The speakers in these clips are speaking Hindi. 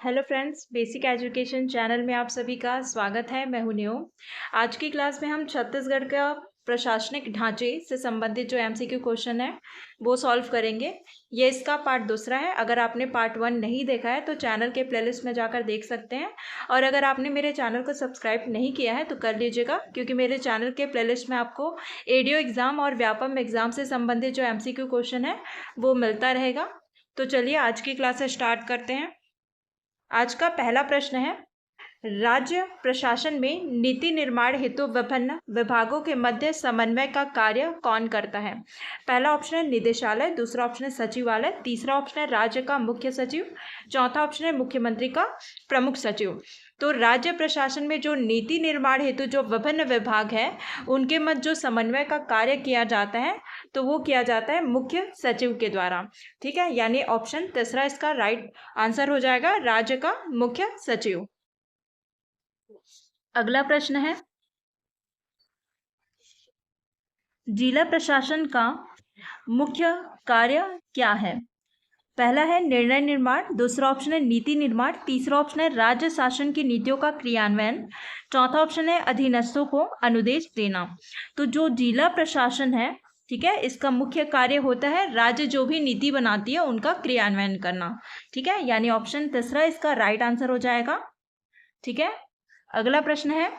Hello friends, basic education channel में आप सभी का स्वागत है। मैं हूं न्यू। आज की क्लास में हम छत्तीसगढ़ का प्रशासनिक ढांचे से संबंधित जो एमसीक्यू क्वेश्चन है वो सॉल्व करेंगे। ये इसका पार्ट दूसरा है। अगर आपने पार्ट 1 नहीं देखा है तो चैनल के प्लेलिस्ट में जाकर देख सकते हैं, और अगर आपने मेरे चैनल को सब्सक्राइब नहीं किया है तो कर लीजिएगा, क्योंकि मेरे चैनल के प्लेलिस्ट में आपको एडीओ एग्ज़ाम और व्यापम एग्ज़ाम से संबंधित जो एमसीक्यू क्वेश्चन है वो मिलता रहेगा। तो चलिए आज की क्लास स्टार्ट करते हैं। आज का पहला प्रश्न है, राज्य प्रशासन में नीति निर्माण हेतु विभिन्न विभागों के मध्य समन्वय का कार्य कौन करता है? पहला ऑप्शन है निदेशालय, दूसरा ऑप्शन है सचिवालय, तीसरा ऑप्शन है राज्य का मुख्य सचिव, चौथा ऑप्शन है मुख्यमंत्री का प्रमुख सचिव। तो राज्य प्रशासन में जो नीति निर्माण हेतु जो विभिन्न विभाग है उनके मध्य जो समन्वय का कार्य किया जाता है तो वो किया जाता है मुख्य सचिव के द्वारा। ठीक है, यानी ऑप्शन तीसरा इसका राइट आंसर हो जाएगा, राज्य का मुख्य सचिव। अगला प्रश्न है, जिला प्रशासन का मुख्य कार्य क्या है? पहला है निर्णय निर्माण, दूसरा ऑप्शन है नीति निर्माण, तीसरा ऑप्शन है राज्य शासन की नीतियों का क्रियान्वयन, चौथा ऑप्शन है अधीनस्थों को अनुदेश देना। तो जो जिला प्रशासन है, ठीक है, इसका मुख्य कार्य होता है राज्य जो भी नीति बनाती है उनका क्रियान्वयन करना। ठीक है, यानी ऑप्शन तीसरा इसका राइट आंसर हो जाएगा। ठीक है, अगला प्रश्न है,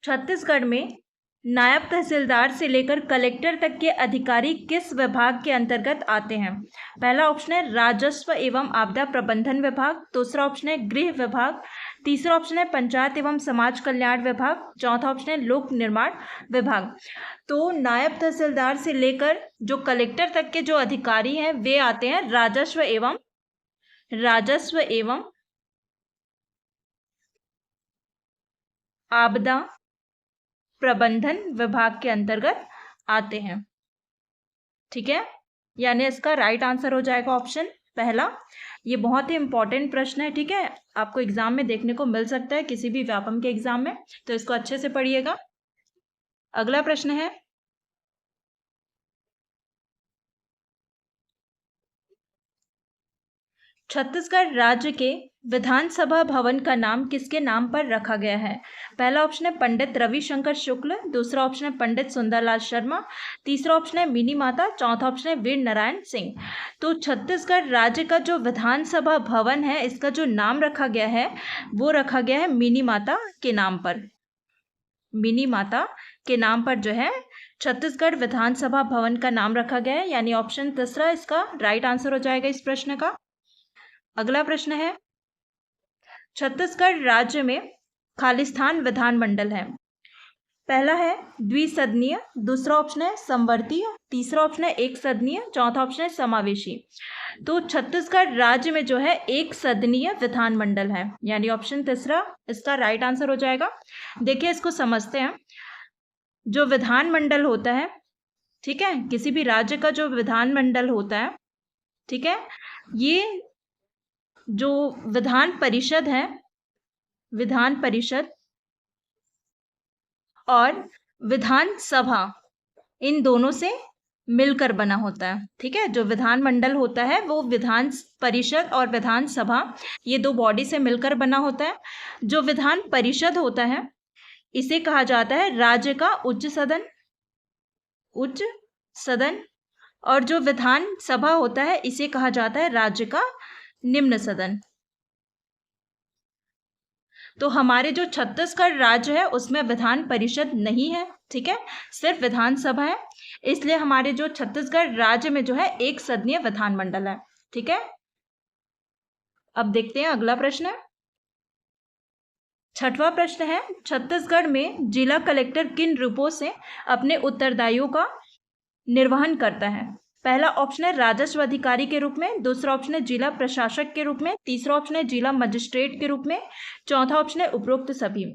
छत्तीसगढ़ में नायब तहसीलदार से लेकर कलेक्टर तक के अधिकारी किस विभाग के अंतर्गत आते हैं? पहला ऑप्शन है राजस्व एवं आपदा प्रबंधन विभाग, दूसरा ऑप्शन है गृह विभाग, तीसरा ऑप्शन है पंचायत एवं समाज कल्याण विभाग, चौथा ऑप्शन है लोक निर्माण विभाग। तो नायब तहसीलदार से लेकर जो कलेक्टर तक के जो अधिकारी हैं वे आते हैं राजस्व एवं आपदा प्रबंधन विभाग के अंतर्गत आते हैं। ठीक है, यानी इसका राइट आंसर हो जाएगा ऑप्शन पहला। ये बहुत ही इंपॉर्टेंट प्रश्न है। ठीक है, आपको एग्जाम में देखने को मिल सकता है किसी भी व्यापम के एग्जाम में, तो इसको अच्छे से पढ़िएगा। अगला प्रश्न है, छत्तीसगढ़ राज्य के विधानसभा भवन का नाम किसके नाम पर रखा गया है? पहला ऑप्शन है पंडित रविशंकर शुक्ल, दूसरा ऑप्शन है पंडित सुंदरलाल शर्मा, तीसरा ऑप्शन है मिनी माता, चौथा ऑप्शन है वीर नारायण सिंह। तो छत्तीसगढ़ राज्य का जो विधानसभा भवन है इसका जो नाम रखा गया है वो रखा गया है मिनी माता के नाम पर। मिनी माता के नाम पर जो है छत्तीसगढ़ विधानसभा भवन का नाम रखा गया है, यानी ऑप्शन तीसरा इसका राइट आंसर हो जाएगा इस प्रश्न का। अगला प्रश्न है, छत्तीसगढ़ राज्य में खालिस्तान विधानमंडल है। पहला है द्विसदनीय, दूसरा ऑप्शन है समवर्तीय, तीसरा ऑप्शन है एक सदनीय, चौथा ऑप्शन है समावेशी। तो छत्तीसगढ़ राज्य में जो है एक सदनीय विधानमंडल है, यानी ऑप्शन तीसरा इसका राइट आंसर हो जाएगा। देखिए इसको समझते हैं। जो विधानमंडल होता है, ठीक है, किसी भी राज्य का जो विधानमंडल होता है, ठीक है, ये जो विधान परिषद है, विधान परिषद और विधानसभा इन दोनों से मिलकर बना होता है। ठीक है, जो विधानमंडल होता है वो विधान परिषद और विधानसभा ये दो बॉडी से मिलकर बना होता है। जो विधान परिषद होता है इसे कहा जाता है राज्य का उच्च सदन, और जो विधानसभा होता है इसे कहा जाता है राज्य का निम्न सदन। तो हमारे जो छत्तीसगढ़ राज्य है उसमें विधान परिषद नहीं है, ठीक है, सिर्फ विधानसभा है, इसलिए हमारे जो छत्तीसगढ़ राज्य में जो है एक सदनीय विधानमंडल है। ठीक है, अब देखते हैं अगला प्रश्न। छठवां प्रश्न है, छत्तीसगढ़ में जिला कलेक्टर किन रूपों से अपने उत्तरदायियों का निर्वहन करता है? पहला ऑप्शन है राजस्व अधिकारी के रूप में, दूसरा ऑप्शन है जिला प्रशासक के रूप में, तीसरा ऑप्शन है जिला मजिस्ट्रेट के रूप में, चौथा ऑप्शन है उपरोक्त सभी।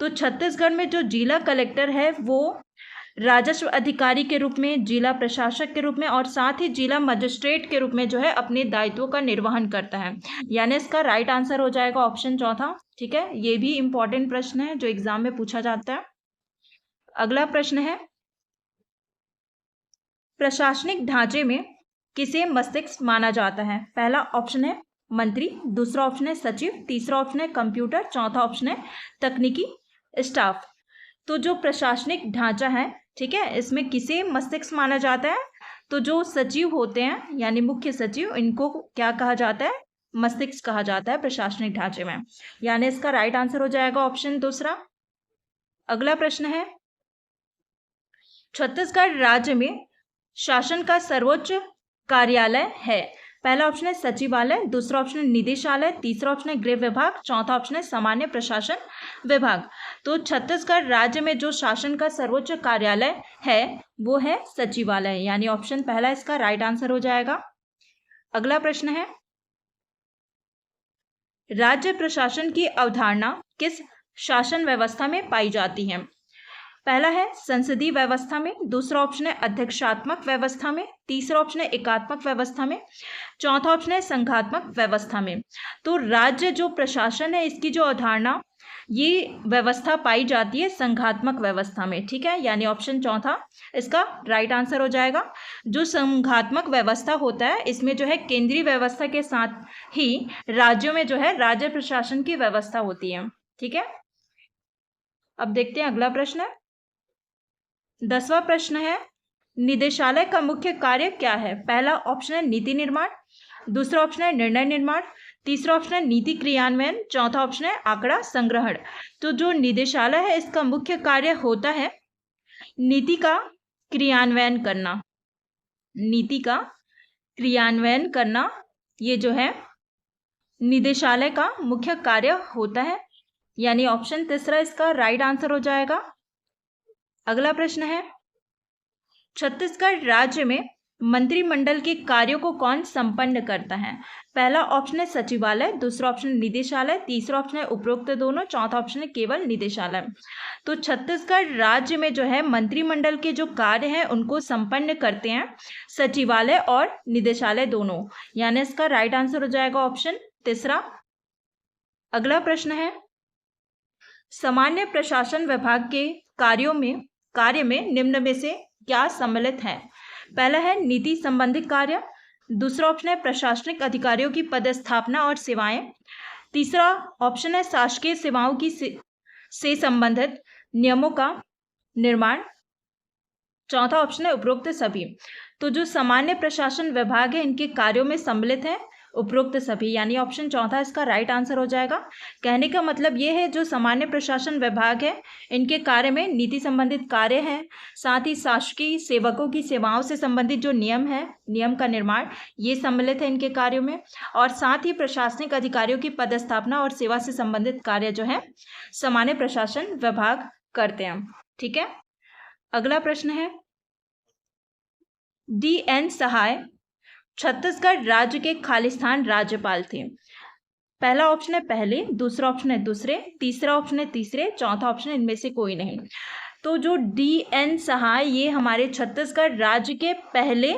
तो छत्तीसगढ़ में जो जिला कलेक्टर है वो राजस्व अधिकारी के रूप में, जिला प्रशासक के रूप में और साथ ही जिला मजिस्ट्रेट के रूप में जो है अपने दायित्वों का निर्वहन करता है, यानी इसका राइट आंसर हो जाएगा ऑप्शन चौथा। ठीक है, ये भी इंपॉर्टेंट प्रश्न है जो एग्जाम में पूछा जाता है। अगला प्रश्न है, प्रशासनिक ढांचे में किसे मस्तिष्क माना जाता है? पहला ऑप्शन है मंत्री, दूसरा ऑप्शन है सचिव, तीसरा ऑप्शन है कंप्यूटर, चौथा ऑप्शन है तकनीकी स्टाफ। तो जो प्रशासनिक ढांचा है, ठीक है, इसमें किसे मस्तिष्क माना जाता है? तो जो सचिव होते हैं यानी मुख्य सचिव, इनको क्या कहा जाता है? मस्तिष्क कहा जाता है प्रशासनिक ढांचे में। यानी इसका राइट आंसर हो जाएगा ऑप्शन दूसरा। अगला प्रश्न है, छत्तीसगढ़ राज्य में शासन का सर्वोच्च कार्यालय है? पहला ऑप्शन है सचिवालय, दूसरा ऑप्शन है निदेशालय, तीसरा ऑप्शन है गृह विभाग, चौथा ऑप्शन है सामान्य प्रशासन विभाग। तो छत्तीसगढ़ राज्य में जो शासन का सर्वोच्च कार्यालय है वो है सचिवालय, यानी ऑप्शन पहला इसका राइट आंसर हो जाएगा। अगला प्रश्न है, राज्य प्रशासन की अवधारणा किस शासन व्यवस्था में पाई जाती है? पहला है संसदीय व्यवस्था में, दूसरा ऑप्शन है अध्यक्षात्मक व्यवस्था में, तीसरा ऑप्शन है एकात्मक व्यवस्था में, चौथा ऑप्शन है संघात्मक व्यवस्था में। तो राज्य जो प्रशासन है इसकी जो अवधारणा, ये व्यवस्था पाई जाती है संघात्मक व्यवस्था में, ठीक है, यानी ऑप्शन चौथा इसका राइट आंसर हो जाएगा। जो संघात्मक व्यवस्था होता है इसमें जो है केंद्रीय व्यवस्था के साथ ही राज्यों में जो है राज्य प्रशासन की व्यवस्था होती है, ठीक है। अब देखते हैं अगला प्रश्न है, 10वां प्रश्न है, निदेशालय का मुख्य कार्य क्या है? पहला ऑप्शन है नीति निर्माण, दूसरा ऑप्शन है निर्णय निर्माण, तीसरा ऑप्शन है नीति क्रियान्वयन, चौथा ऑप्शन है आंकड़ा संग्रहण। तो जो निदेशालय है इसका मुख्य कार्य होता है नीति का क्रियान्वयन करना, नीति का क्रियान्वयन करना, ये जो है निदेशालय का मुख्य कार्य होता है, यानी ऑप्शन तीसरा इसका राइट आंसर हो जाएगा। अगला प्रश्न है, छत्तीसगढ़ राज्य में मंत्रिमंडल के कार्यों को कौन संपन्न करता है? पहला ऑप्शन है सचिवालय, दूसरा ऑप्शन है निदेशालय, तीसरा ऑप्शन है उपरोक्त दोनों, चौथा ऑप्शन है केवल निदेशालय। तो छत्तीसगढ़ राज्य में जो है मंत्रिमंडल के जो कार्य हैं उनको संपन्न करते हैं सचिवालय और निदेशालय दोनों, यानी इसका राइट आंसर हो जाएगा ऑप्शन तीसरा। अगला प्रश्न है, सामान्य प्रशासन विभाग के कार्य में निम्न में से क्या सम्मिलित है? पहला है नीति संबंधी कार्य, दूसरा ऑप्शन है प्रशासनिक अधिकारियों की पदस्थापना और सेवाएं, तीसरा ऑप्शन है शासकीय सेवाओं की से संबंधित नियमों का निर्माण, चौथा ऑप्शन है उपरोक्त सभी। तो जो सामान्य प्रशासन विभाग है इनके कार्यों में सम्मिलित है उपरोक्त सभी, यानी ऑप्शन चौथा इसका राइट आंसर हो जाएगा। कहने का मतलब ये है जो सामान्य प्रशासन विभाग है इनके कार्य में नीति संबंधित कार्य है, साथ ही शासकीय सेवकों की सेवाओं से संबंधित जो नियम है, नियम का निर्माण, ये सम्मिलित है इनके कार्यों में, और साथ ही प्रशासनिक अधिकारियों की पदस्थापना और सेवा से संबंधित कार्य जो है सामान्य प्रशासन विभाग करते हैं, ठीक है। अगला प्रश्न है, DN सहाय छत्तीसगढ़ राज्य के खालिस्तान राज्यपाल थे? पहला ऑप्शन है पहले, दूसरा ऑप्शन है दूसरे, तीसरा ऑप्शन है तीसरे, चौथा ऑप्शन है इनमें से कोई नहीं। तो जो DN सहाय ये हमारे छत्तीसगढ़ राज्य के पहले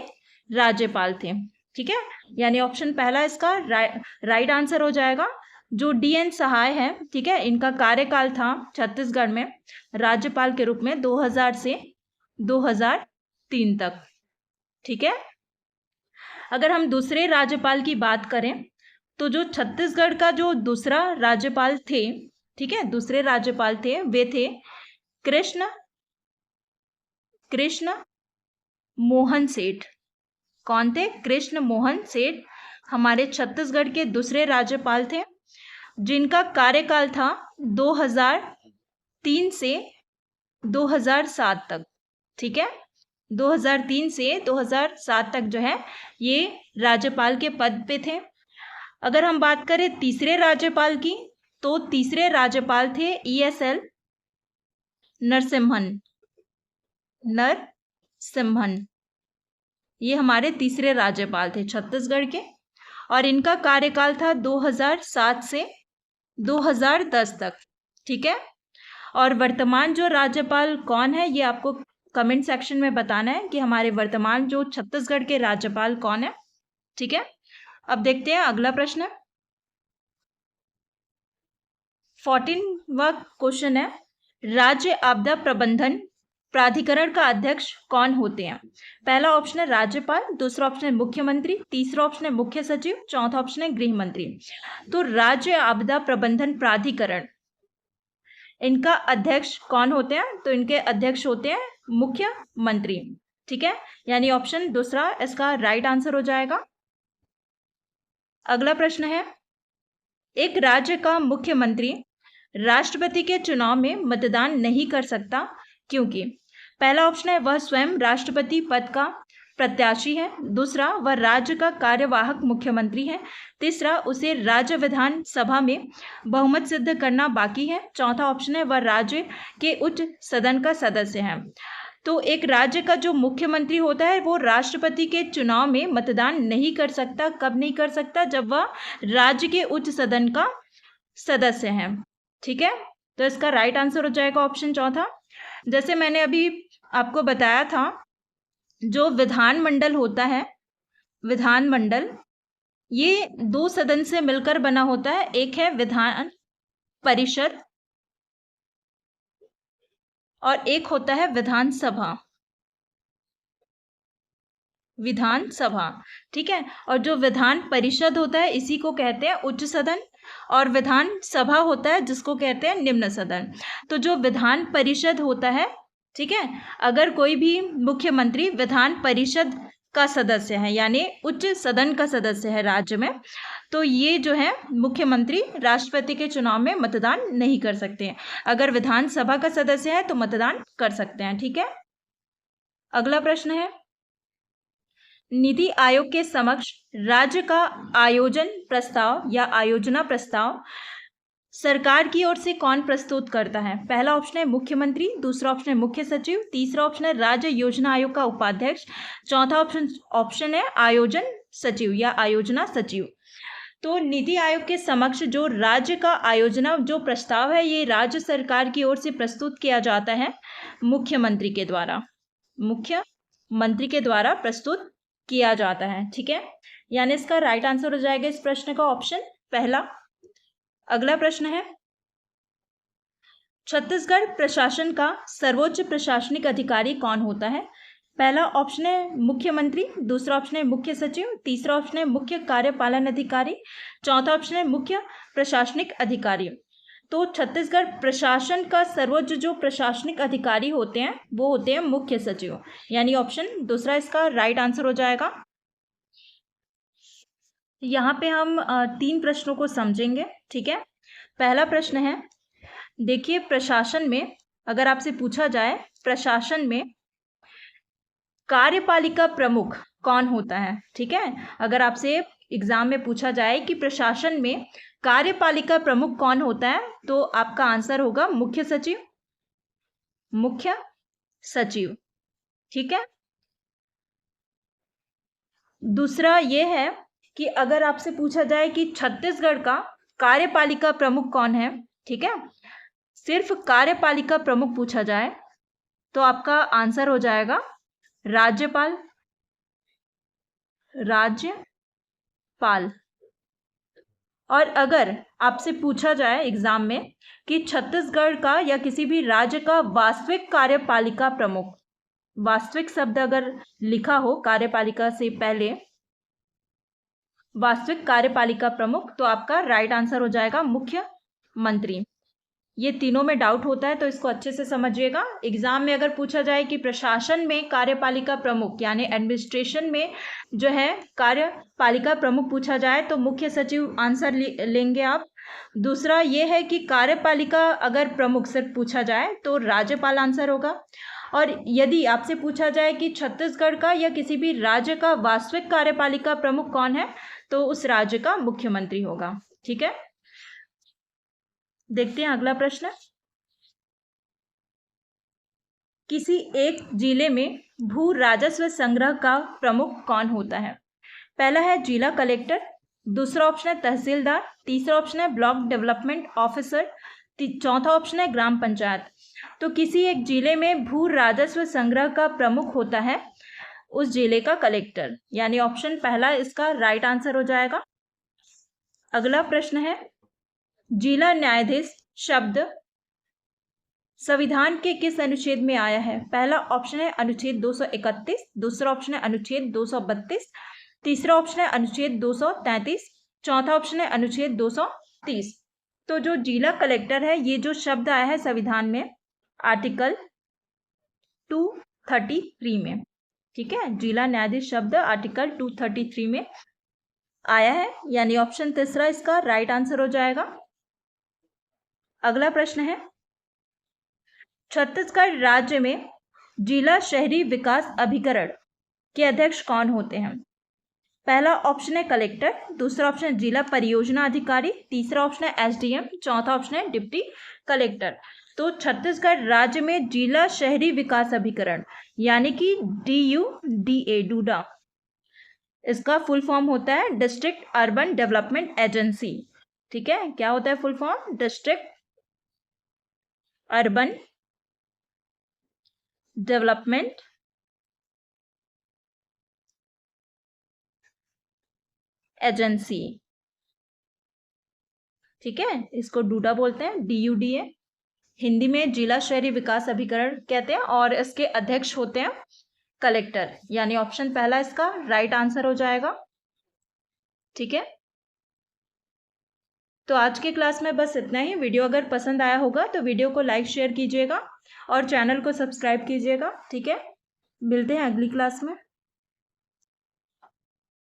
राज्यपाल थे, ठीक है, यानी ऑप्शन पहला इसका राइट आंसर हो जाएगा। जो DN सहाय है, ठीक है, इनका कार्यकाल था छत्तीसगढ़ में राज्यपाल के रूप में 2000 से 2003 तक, ठीक है। अगर हम दूसरे राज्यपाल की बात करें तो जो छत्तीसगढ़ का जो दूसरा राज्यपाल थे, ठीक है, दूसरे राज्यपाल थे वे थे कृष्ण मोहन सेठ। कौन थे? कृष्ण मोहन सेठ हमारे छत्तीसगढ़ के दूसरे राज्यपाल थे, जिनका कार्यकाल था 2003 से 2007 तक, ठीक है, 2003 से 2007 तक जो है ये राज्यपाल के पद पे थे। अगर हम बात करें तीसरे राज्यपाल की तो तीसरे राज्यपाल थे ESL नरसिम्हन, ये हमारे तीसरे राज्यपाल थे छत्तीसगढ़ के, और इनका कार्यकाल था 2007 से 2010 तक, ठीक है। और वर्तमान जो राज्यपाल कौन है ये आपको कमेंट सेक्शन में बताना है कि हमारे वर्तमान जो छत्तीसगढ़ के राज्यपाल कौन है, ठीक है। अब देखते हैं अगला प्रश्न, 14वां क्वेश्चन है, राज्य आपदा प्रबंधन प्राधिकरण का अध्यक्ष कौन होते हैं? पहला ऑप्शन है राज्यपाल, दूसरा ऑप्शन है मुख्यमंत्री, तीसरा ऑप्शन है मुख्य सचिव, चौथा ऑप्शन है गृह मंत्री। तो राज्य आपदा प्रबंधन प्राधिकरण, इनका अध्यक्ष कौन होते हैं? तो इनके अध्यक्ष होते हैं मुख्यमंत्री। ठीक है, यानी ऑप्शन दूसरा इसका राइट आंसर हो जाएगा। अगला प्रश्न है, एक राज्य का मुख्यमंत्री राष्ट्रपति के चुनाव में मतदान नहीं कर सकता क्योंकि पहला ऑप्शन है वह स्वयं राष्ट्रपति पद का प्रत्याशी है, दूसरा वह राज्य का कार्यवाहक मुख्यमंत्री है, तीसरा उसे राज्य विधानसभा में बहुमत सिद्ध करना बाकी है, चौथा ऑप्शन है वह राज्य के उच्च सदन का सदस्य है। तो एक राज्य का जो मुख्यमंत्री होता है वो राष्ट्रपति के चुनाव में मतदान नहीं कर सकता। कब नहीं कर सकता? जब वह राज्य के उच्च सदन का सदस्य है। ठीक है, तो इसका राइट आंसर हो जाएगा ऑप्शन चौथा। जैसे मैंने अभी आपको बताया था, जो विधानमंडल होता है, विधानमंडल ये दो सदन से मिलकर बना होता है। एक है विधान परिषद और एक होता है विधानसभा। विधानसभा, ठीक है। और जो विधान परिषद होता है इसी को कहते हैं उच्च सदन, और विधान सभा होता है जिसको कहते हैं निम्न सदन। तो जो विधान परिषद होता है, ठीक है, अगर कोई भी मुख्यमंत्री विधान परिषद का सदस्य है यानी उच्च सदन का सदस्य है राज्य में, तो ये जो है मुख्यमंत्री राष्ट्रपति के चुनाव में मतदान नहीं कर सकते हैं। अगर विधानसभा का सदस्य है तो मतदान कर सकते हैं। ठीक है, अगला प्रश्न है, नीति आयोग के समक्ष राज्य का आयोजन प्रस्ताव या आयोजना प्रस्ताव सरकार की ओर से कौन प्रस्तुत करता है? पहला ऑप्शन है मुख्यमंत्री, दूसरा ऑप्शन है मुख्य सचिव, तीसरा ऑप्शन है राज्य योजना आयोग का उपाध्यक्ष, चौथा ऑप्शन है आयोजन सचिव या आयोजना सचिव। तो नीति आयोग के समक्ष जो राज्य का आयोजना जो प्रस्ताव है ये राज्य सरकार की ओर से प्रस्तुत किया जाता है मुख्यमंत्री के द्वारा, मुख्यमंत्री के द्वारा प्रस्तुत किया जाता है। ठीक है, यानी इसका राइट आंसर हो जाएगा इस प्रश्न का ऑप्शन पहला। अगला प्रश्न है, छत्तीसगढ़ प्रशासन का सर्वोच्च प्रशासनिक अधिकारी कौन होता है? पहला ऑप्शन है मुख्यमंत्री, दूसरा ऑप्शन है मुख्य सचिव, तीसरा ऑप्शन है मुख्य कार्यपालन अधिकारी, चौथा ऑप्शन है मुख्य प्रशासनिक अधिकारी। तो छत्तीसगढ़ प्रशासन का सर्वोच्च जो प्रशासनिक अधिकारी होते हैं वो होते हैं मुख्य सचिव, यानी ऑप्शन दूसरा इसका राइट आंसर हो जाएगा। यहाँ पे हम 3 प्रश्नों को समझेंगे। ठीक है, पहला प्रश्न है, देखिए प्रशासन में अगर आपसे पूछा जाए प्रशासन में कार्यपालिका प्रमुख कौन होता है? ठीक है, अगर आपसे एग्जाम में पूछा जाए कि प्रशासन में कार्यपालिका प्रमुख कौन होता है तो आपका आंसर होगा मुख्य सचिव, मुख्य सचिव। ठीक है, दूसरा ये है कि अगर आपसे पूछा जाए कि छत्तीसगढ़ का कार्यपालिका प्रमुख कौन है, ठीक है, सिर्फ कार्यपालिका प्रमुख पूछा जाए तो आपका आंसर हो जाएगा राज्यपाल, राज्यपाल। और अगर आपसे पूछा जाए एग्जाम में कि छत्तीसगढ़ का या किसी भी राज्य का वास्तविक कार्यपालिका प्रमुख, वास्तविक शब्द अगर लिखा हो कार्यपालिका से पहले, वास्तविक कार्यपालिका प्रमुख, तो आपका राइट आंसर हो जाएगा मुख्यमंत्री। ये तीनों में डाउट होता है तो इसको अच्छे से समझिएगा। एग्जाम में अगर पूछा जाए कि प्रशासन में कार्यपालिका प्रमुख यानी एडमिनिस्ट्रेशन में जो है कार्यपालिका प्रमुख पूछा जाए तो मुख्य सचिव आंसर लेंगे आप। दूसरा ये है कि कार्यपालिका अगर प्रमुख सिर्फ पूछा जाए तो राज्यपाल आंसर होगा। और यदि आपसे पूछा जाए कि छत्तीसगढ़ का या किसी भी राज्य का वास्तविक कार्यपालिका प्रमुख कौन है तो उस राज्य का मुख्यमंत्री होगा। ठीक है, देखते हैं अगला प्रश्न। किसी एक जिले में भू राजस्व संग्रह का प्रमुख कौन होता है? पहला है जिला कलेक्टर, दूसरा ऑप्शन है तहसीलदार, तीसरा ऑप्शन है ब्लॉक डेवलपमेंट ऑफिसर, चौथा ऑप्शन है ग्राम पंचायत। तो किसी एक जिले में भू राजस्व संग्रह का प्रमुख होता है उस जिले का कलेक्टर, यानी ऑप्शन पहला इसका राइट आंसर हो जाएगा। अगला प्रश्न है, जिला न्यायाधीश शब्द संविधान के किस अनुच्छेद में आया है? पहला ऑप्शन है अनुच्छेद 231, दूसरा ऑप्शन है अनुच्छेद 232, तीसरा ऑप्शन है अनुच्छेद 233, चौथा ऑप्शन है अनुच्छेद 230। तो जो जिला कलेक्टर है, ये जो शब्द आया है संविधान में आर्टिकल 233 में, ठीक है, जिला न्यायाधीश शब्द आर्टिकल 233 में आया है, यानी ऑप्शन तीसरा इसका राइट आंसर हो जाएगा। अगला प्रश्न है, छत्तीसगढ़ राज्य में जिला शहरी विकास अभिकरण के अध्यक्ष कौन होते हैं? पहला ऑप्शन है कलेक्टर, दूसरा ऑप्शन है जिला परियोजना अधिकारी, तीसरा ऑप्शन है एसडीएम, चौथा ऑप्शन है डिप्टी कलेक्टर। तो छत्तीसगढ़ राज्य में जिला शहरी विकास अभिकरण यानी कि DUDA, डूडा, इसका फुल फॉर्म होता है डिस्ट्रिक्ट अर्बन डेवलपमेंट एजेंसी। ठीक है, क्या होता है full form? District urban development agency. ठीक है, इसको डूडा बोलते हैं, DUDA। हिंदी में जिला शहरी विकास अभिकरण कहते हैं और इसके अध्यक्ष होते हैं कलेक्टर, यानी ऑप्शन पहला इसका राइट आंसर हो जाएगा। ठीक है, तो आज के क्लास में बस इतना ही। वीडियो अगर पसंद आया होगा तो वीडियो को लाइक शेयर कीजिएगा और चैनल को सब्सक्राइब कीजिएगा। ठीक है, मिलते हैं अगली क्लास में।